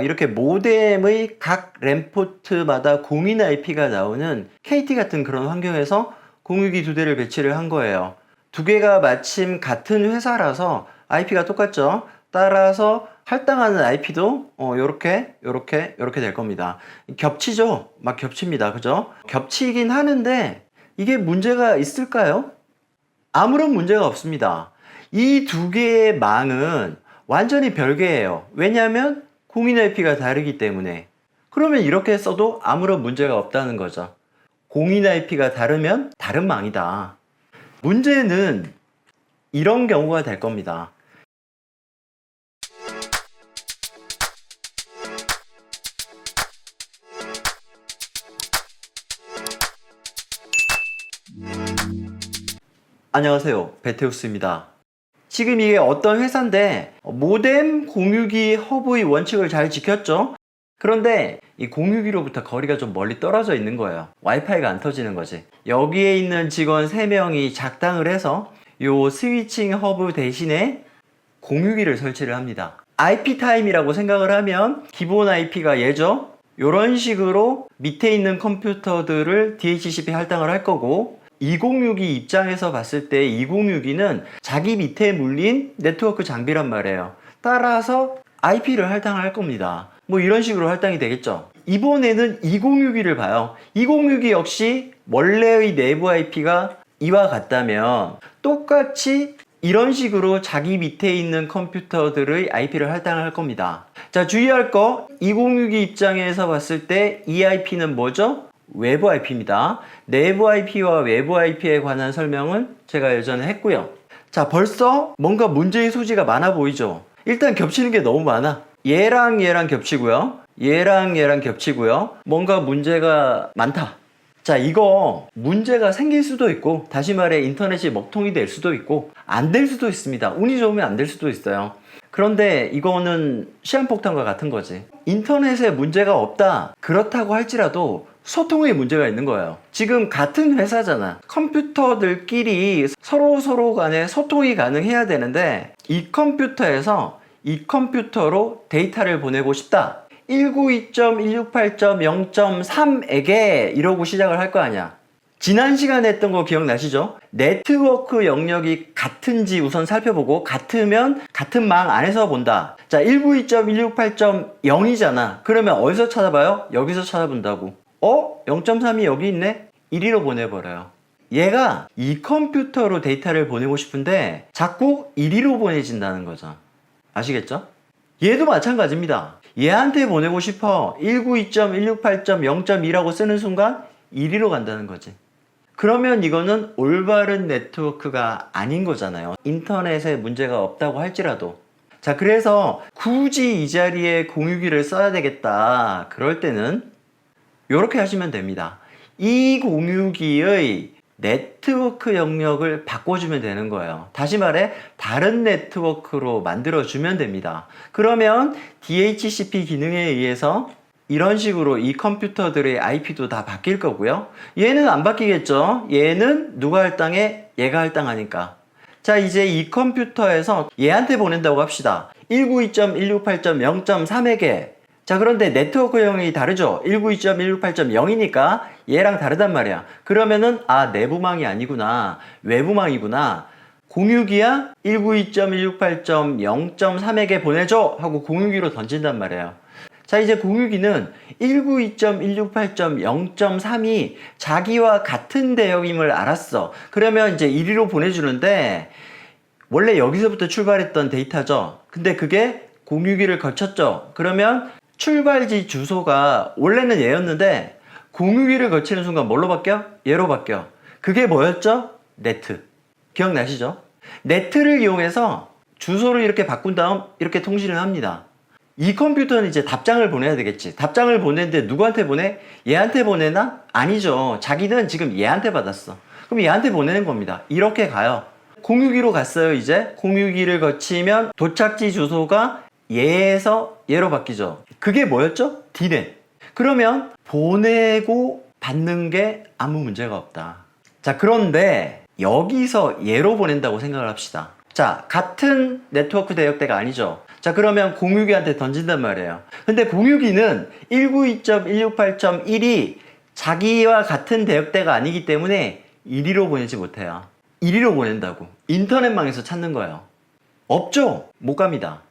이렇게 모뎀의 각 램포트마다 공인 IP가 나오는 KT 같은 그런 환경에서 공유기 두 대를 배치를 한 거예요. 두 개가 마침 같은 회사라서 IP가 똑같죠. 따라서 할당하는 IP도 요렇게 될 겁니다. 겹치죠? 막 겹칩니다. 그죠? 겹치긴 하는데 이게 문제가 있을까요? 아무런 문제가 없습니다. 이 두 개의 망은 완전히 별개예요. 왜냐하면 공인 IP가 다르기 때문에. 그러면 이렇게 써도 아무런 문제가 없다는 거죠. 공인 IP가 다르면 다른 망이다. 문제는 이런 경우가 될 겁니다. 안녕하세요, 베테우스입니다. 지금 이게 어떤 회사인데 모뎀 공유기 허브의 원칙을 잘 지켰죠? 그런데 이 공유기로부터 거리가 좀 멀리 떨어져 있는 거예요. 와이파이가 안 터지는 거지. 여기에 있는 직원 3명이 작당을 해서 요 스위칭 허브 대신에 공유기를 설치를 합니다. IP 타임이라고 생각을 하면 기본 IP가 얘죠? 이런 식으로 밑에 있는 컴퓨터들을 DHCP 할당을 할 거고, 2062 입장에서 봤을 때 2062는 자기 밑에 물린 네트워크 장비란 말이에요. 따라서 IP를 할당을 할 겁니다. 뭐 이런 식으로 할당이 되겠죠. 이번에는 2062를 봐요. 2062 역시 원래의 내부 IP가 이와 같다면 똑같이 이런 식으로 자기 밑에 있는 컴퓨터들의 IP를 할당을 할 겁니다. 자, 주의할 거, 2062 입장에서 봤을 때 이 IP는 뭐죠? 외부 IP입니다. 내부 IP와 외부 IP에 관한 설명은 제가 예전에 했고요. 자, 벌써 뭔가 문제의 소지가 많아 보이죠? 일단 겹치는 게 너무 많아. 얘랑 겹치고요. 얘랑 겹치고요. 뭔가 문제가 많다. 자, 이거 문제가 생길 수도 있고, 다시 말해 인터넷이 먹통이 될 수도 있고, 안 될 수도 있습니다. 운이 좋으면 안 될 수도 있어요. 그런데 이거는 시한폭탄과 같은 거지. 인터넷에 문제가 없다, 그렇다고 할지라도 소통에 문제가 있는 거예요. 지금 같은 회사잖아. 컴퓨터들끼리 서로 간에 소통이 가능해야 되는데, 이 컴퓨터에서 이 컴퓨터로 데이터를 보내고 싶다. 192.168.0.3에게 이러고 시작을 할 거 아니야. 지난 시간에 했던 거 기억나시죠? 네트워크 영역이 같은지 우선 살펴보고, 같으면 같은 망 안에서 본다. 자, 192.168.0이잖아. 그러면 어디서 찾아봐요? 여기서 찾아본다고. 0.3이 여기 있네? 1위로 보내버려요. 얘가 이 컴퓨터로 데이터를 보내고 싶은데 자꾸 1위로 보내진다는 거죠. 아시겠죠? 얘도 마찬가지입니다. 얘한테 보내고 싶어 192.168.0.2라고 쓰는 순간 1위로 간다는 거지. 그러면 이거는 올바른 네트워크가 아닌 거잖아요. 인터넷에 문제가 없다고 할지라도. 자, 그래서 굳이 이 자리에 공유기를 써야 되겠다, 그럴 때는 이렇게 하시면 됩니다. 이 공유기의 네트워크 영역을 바꿔주면 되는 거예요. 다시 말해 다른 네트워크로 만들어주면 됩니다. 그러면 DHCP 기능에 의해서 이런 식으로 이 컴퓨터들의 IP도 다 바뀔 거고요. 얘는 안 바뀌겠죠. 얘는 누가 할당해? 얘가 할당하니까. 자, 이제 이 컴퓨터에서 얘한테 보낸다고 합시다. 192.168.0.3에게. 자, 그런데 네트워크 영역이 다르죠. 192.168.0이니까 얘랑 다르단 말이야. 그러면은 내부망이 아니구나, 외부망이구나. 공유기야 192.168.0.3에게 보내줘 하고 공유기로 던진단 말이에요. 자, 이제 공유기는 192.168.0.3이 자기와 같은 대역임을 알았어. 그러면 이제 1위로 보내주는데, 원래 여기서부터 출발했던 데이터죠. 근데 그게 공유기를 거쳤죠. 그러면 출발지 주소가 원래는 얘였는데 공유기를 거치는 순간 뭘로 바뀌어? 얘로 바뀌어. 그게 뭐였죠? 네트. 기억나시죠? 네트를 이용해서 주소를 이렇게 바꾼 다음 이렇게 통신을 합니다. 이 컴퓨터는 이제 답장을 보내야 되겠지. 답장을 보내는데 누구한테 보내? 얘한테 보내나? 아니죠. 자기는 지금 얘한테 받았어. 그럼 얘한테 보내는 겁니다. 이렇게 가요. 공유기로 갔어요. 이제 공유기를 거치면 도착지 주소가 얘에서 얘로 바뀌죠. 그게 뭐였죠? D넷. 그러면 보내고 받는 게 아무 문제가 없다. 자, 그런데 여기서 얘로 보낸다고 생각을 합시다. 자, 같은 네트워크 대역대가 아니죠. 자, 그러면 공유기한테 던진단 말이에요. 근데 공유기는 192.168.1이 자기와 같은 대역대가 아니기 때문에 1위로 보내지 못해요. 1위로 보낸다고. 인터넷망에서 찾는 거예요. 없죠? 못 갑니다.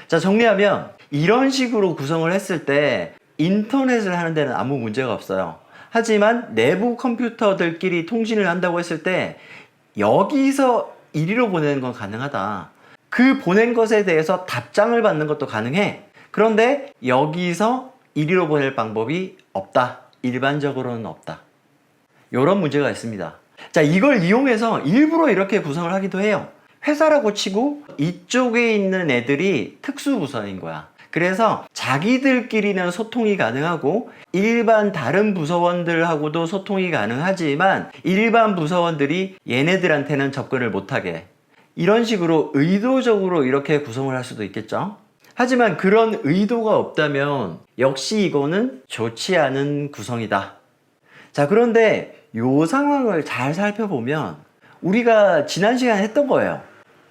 자, 정리하면 이런 식으로 구성을 했을 때 인터넷을 하는 데는 아무 문제가 없어요. 하지만 내부 컴퓨터들끼리 통신을 한다고 했을 때 여기서 1위로 보내는 건 가능하다. 그 보낸 것에 대해서 답장을 받는 것도 가능해. 그런데 여기서 1위로 보낼 방법이 없다. 일반적으로는 없다. 이런 문제가 있습니다. 자, 이걸 이용해서 일부러 이렇게 구성을 하기도 해요. 회사라고 치고 이쪽에 있는 애들이 특수부서인 거야. 그래서 자기들끼리는 소통이 가능하고 일반 다른 부서원들하고도 소통이 가능하지만 일반 부서원들이 얘네들한테는 접근을 못하게, 이런 식으로 의도적으로 이렇게 구성을 할 수도 있겠죠. 하지만 그런 의도가 없다면 역시 이거는 좋지 않은 구성이다. 자, 그런데 이 상황을 잘 살펴보면 우리가 지난 시간에 했던 거예요.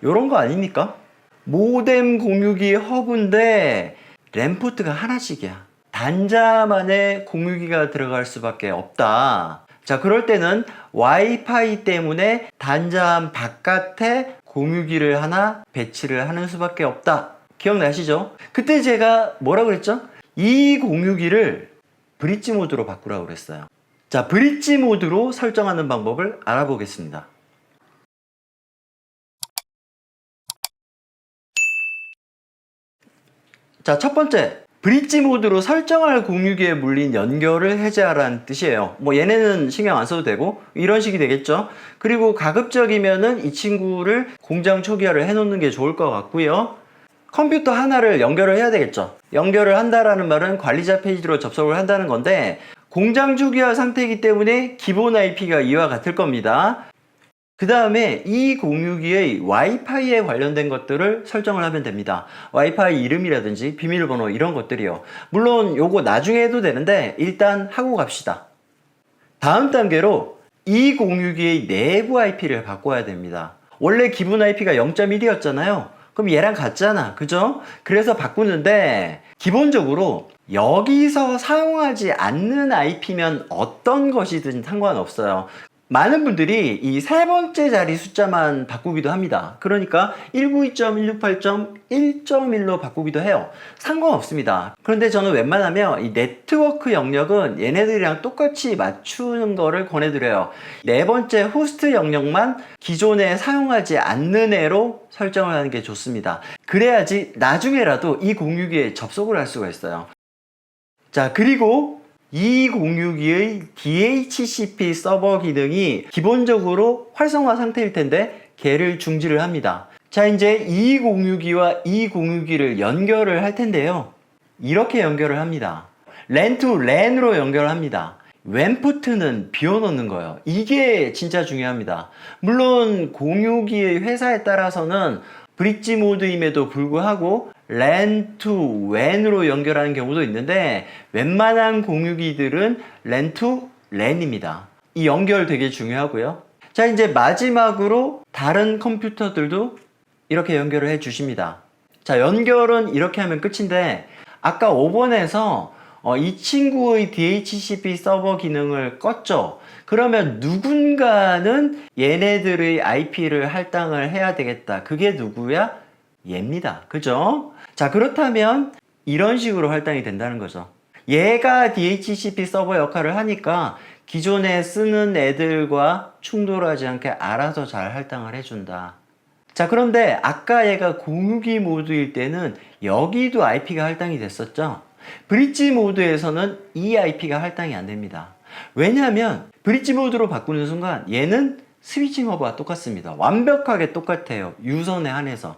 이런 거 아닙니까? 모뎀 공유기 허브인데 램포트가 하나씩이야. 단자만의 공유기가 들어갈 수밖에 없다. 자, 그럴 때는 와이파이 때문에 단자함 바깥에 공유기를 하나 배치를 하는 수밖에 없다. 기억나시죠? 그때 제가 뭐라고 그랬죠? 이 공유기를 브릿지 모드로 바꾸라고 그랬어요. 자, 브릿지 모드로 설정하는 방법을 알아보겠습니다. 자, 첫 번째, 브릿지 모드로 설정할 공유기에 물린 연결을 해제하라는 뜻이에요. 뭐 얘네는 신경 안 써도 되고 이런 식이 되겠죠. 그리고 가급적이면은 이 친구를 공장 초기화를 해놓는 게 좋을 것 같고요. 컴퓨터 하나를 연결을 해야 되겠죠. 연결을 한다라는 말은 관리자 페이지로 접속을 한다는 건데 공장 초기화 상태이기 때문에 기본 IP가 이와 같을 겁니다. 그 다음에 이 공유기의 와이파이에 관련된 것들을 설정을 하면 됩니다. 와이파이 이름이라든지 비밀번호 이런 것들이요. 물론 요거 나중에 해도 되는데 일단 하고 갑시다. 다음 단계로 이 공유기의 내부 IP를 바꿔야 됩니다. 원래 기본 IP가 0.1이었잖아요. 그럼 얘랑 같잖아. 그죠? 그래서 바꾸는데 기본적으로 여기서 사용하지 않는 IP면 어떤 것이든 상관없어요. 많은 분들이 이 세 번째 자리 숫자만 바꾸기도 합니다. 그러니까 192.168.1.1로 바꾸기도 해요. 상관없습니다. 그런데 저는 웬만하면 이 네트워크 영역은 얘네들이랑 똑같이 맞추는 거를 권해드려요. 네 번째 호스트 영역만 기존에 사용하지 않는 애로 설정을 하는 게 좋습니다. 그래야지 나중에라도 이 공유기에 접속을 할 수가 있어요. 자, 그리고 이 공유기의 DHCP 서버 기능이 기본적으로 활성화 상태일 텐데 걔를 중지를 합니다. 자, 이제 이 공유기와 이 공유기를 연결을 할 텐데요. 이렇게 연결을 합니다. LAN to LAN으로 연결을 합니다. 웬 포트는 비워놓는 거예요. 이게 진짜 중요합니다. 물론 공유기의 회사에 따라서는 브릿지 모드임에도 불구하고 LAN to WAN으로 연결하는 경우도 있는데 웬만한 공유기들은 LAN to LAN입니다. 이 연결 되게 중요하고요. 자, 이제 마지막으로 다른 컴퓨터들도 이렇게 연결을 해 주십니다. 자, 연결은 이렇게 하면 끝인데 아까 5번에서 이 친구의 DHCP 서버 기능을 껐죠. 그러면 누군가는 얘네들의 IP를 할당을 해야 되겠다. 그게 누구야? 얘입니다. 그죠? 자, 그렇다면 이런 식으로 할당이 된다는 거죠. 얘가 DHCP 서버 역할을 하니까 기존에 쓰는 애들과 충돌하지 않게 알아서 잘 할당을 해준다. 자, 그런데 아까 얘가 공유기 모드일 때는 여기도 IP가 할당이 됐었죠. 브릿지 모드에서는 이 IP가 할당이 안 됩니다. 왜냐하면 브릿지 모드로 바꾸는 순간 얘는 스위칭 허브와 똑같습니다. 완벽하게 똑같아요. 유선에 한해서.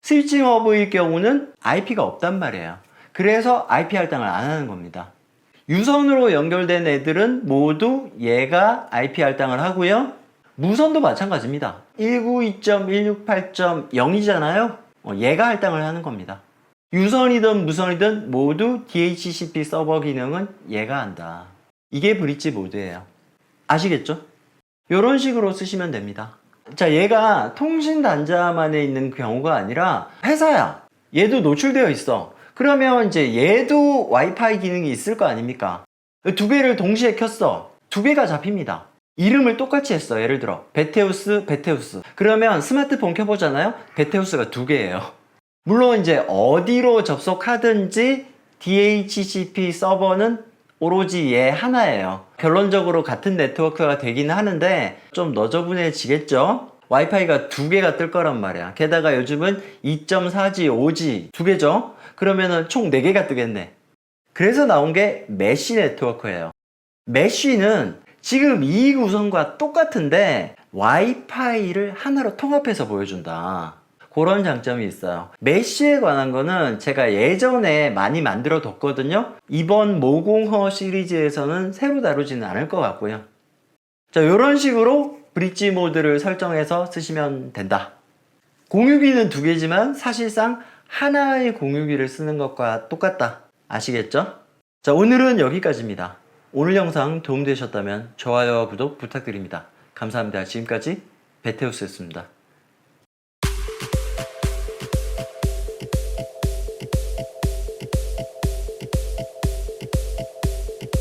스위칭 허브일 경우는 IP가 없단 말이에요. 그래서 IP 할당을 안 하는 겁니다. 유선으로 연결된 애들은 모두 얘가 IP 할당을 하고요. 무선도 마찬가지입니다. 192.168.0이잖아요. 얘가 할당을 하는 겁니다. 유선이든 무선이든 모두 DHCP 서버 기능은 얘가 한다. 이게 브릿지 모드예요. 아시겠죠? 이런 식으로 쓰시면 됩니다. 자, 얘가 통신 단자만에 있는 경우가 아니라 회사야. 얘도 노출되어 있어. 그러면 이제 얘도 와이파이 기능이 있을 거 아닙니까? 두 개를 동시에 켰어. 두 개가 잡힙니다. 이름을 똑같이 했어. 예를 들어 베테우스, 베테우스. 그러면 스마트폰 켜보잖아요. 베테우스가 두 개예요. 물론 이제 어디로 접속하든지 DHCP 서버는 오로지 얘 하나예요. 결론적으로 같은 네트워크가 되긴 하는데 좀 너저분해지겠죠? 와이파이가 두 개가 뜰 거란 말이야. 게다가 요즘은 2.4G, 5G 두 개죠? 그러면은 총 4개가 뜨겠네. 그래서 나온 게 메쉬 네트워크예요. 메쉬는 지금 이 구성과 똑같은데 와이파이를 하나로 통합해서 보여준다. 그런 장점이 있어요. 메쉬에 관한 거는 제가 예전에 많이 만들어 뒀거든요. 이번 모공허 시리즈에서는 새로 다루지는 않을 것 같고요. 자, 이런 식으로 브릿지 모드를 설정해서 쓰시면 된다. 공유기는 두 개지만 사실상 하나의 공유기를 쓰는 것과 똑같다. 아시겠죠? 자, 오늘은 여기까지입니다. 오늘 영상 도움되셨다면 좋아요와 구독 부탁드립니다. 감사합니다. 지금까지 베테우스였습니다.